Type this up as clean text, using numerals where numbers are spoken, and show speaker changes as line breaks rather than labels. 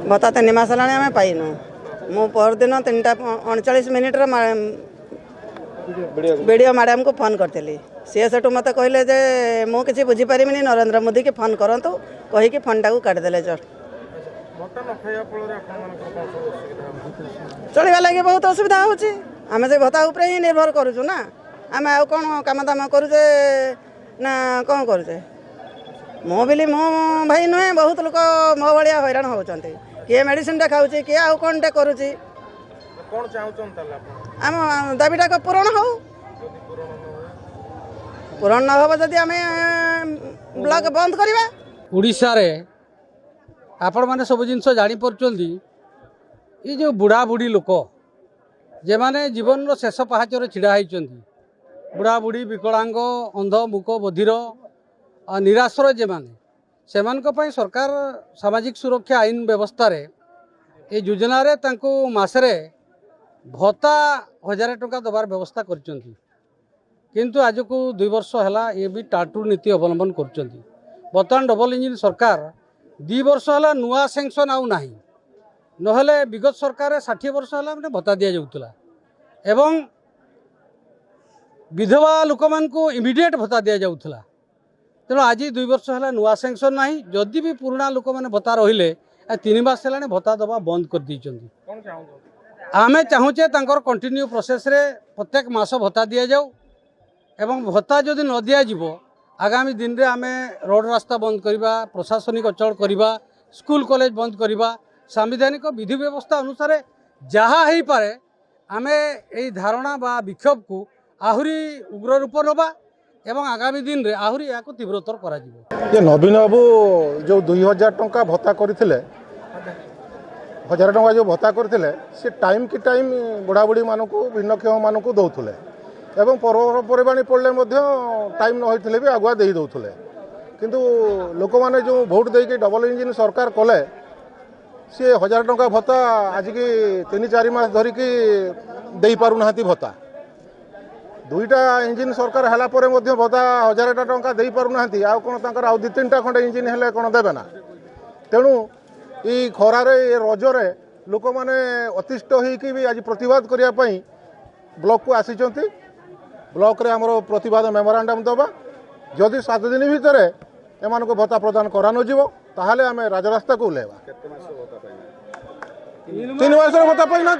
भत्ता 3 मास आम पाइनु मु परदिन 3:39 वीडियो मैडम को फोन करी सी से मत कहले जे मु किसी बुझीपारि नरेंद्र मोदी की फोन करतु कहीकि फोन टाक काटिदेले जस्ट चलवा लगे बहुत असुविधा होची आम से भत्ता उपरे ही निर्भर करूँ ना आम आउ कौन कम दाम करुचे ना कौन करुचे मो बोली मो भाई नुहे बहुत लोग मो भाया हैरान होती किए मेडिसिन टा खाऊँ किए आउ कौन टे करुच्ची आम दाबीटा पूरण हो पूरण न हो जदि आम ब्लॉक बंद करवा
उड़ीसा रे आपण मैंने सब जिन जापी ये जो बुढ़ा बुढ़ी लोक जे माने जीवन रो शेष पहाचर छिड़ा होती बुढ़ा बुढ़ी विकलांग अंध मुक बधिर निराश्रय जे माने सेमानक पई सरकार सामाजिक सुरक्षा आईन व्यवस्था रे ये योजना रे तांको मासरे भत्ता 1000 टंका दबार व्यवस्था करचंती किंतु आज को 2 वर्ष है ये भी टाटू नीति अवलंबन करचंती बर्तमान डबल इंजिन सरकार 2 वर्ष है नुआ सेंक्शन आउ नाही नहले विगत सरकार 60 वर्ष है मैंने भत्ता दि जाऊला एवं विधवा लोक मान इमिडिएट भत्ता दि जाऊला तेणु आज 2 वर्ष है नुआ सेंक्शन ना जदि भी पुराना लोक मैंने भत्ता रहिले 3 मास है भत्ता दबा बंद कर दी आमे चाहूचे तांकर कंटिन्यू प्रोसेस रे प्रत्येक मास भत्ता दि जाऊ एवं भत्ता जदि न दि जाव आगामी दिन में आम रोड रास्ता बंद करवा प्रशासनिक अचल करवा स्कूल कॉलेज बंद करवा सांविधानिक विधि व्यवस्था अनुसार जहाँ हो पारे आम यही धारणा बा विक्षोभ को आहुरी उग्र रूप नवा एवं आगामी दिन में आहुरी या तीव्रतर कर
नवीन बाबू जो 2000 टंका भत्ता करते 1000 टंका जो भत्ता करते सी टाइम कि टाइम बुढ़ा बुढ़ी मानक भिन्नक्षम मानक दौले एवं पर्वपर्वाणी पड़े टाइम न होते भी आगुआ दे दौले किंतु लोक मैंने जो भोट देकी डबल इंजिन सरकार कले सी 1000 टंका भत्ता आज की 3-4 मास धरिकी दे पारुना भत्ता 2टा इंजिन सरकार है भत्ता 1000 टंका दे पारुना आउ कौन तक आउ 2-3टा खंडे इंजिन हेले कौन देवे ना तेणु ये खरारे रजरे लोक मैंने अतिष्ट होगी भी आज प्रतिवाद करने ब्लॉक को आसी ब्लॉक रे आमर प्रतिवाद मेमोरांडम दबा जदि 7 दिन भितर एम भत्ता प्रदान करा नजिबो ताहले आमे राजरास्ता को उलेबा 3 मास भत्ता पाई ना।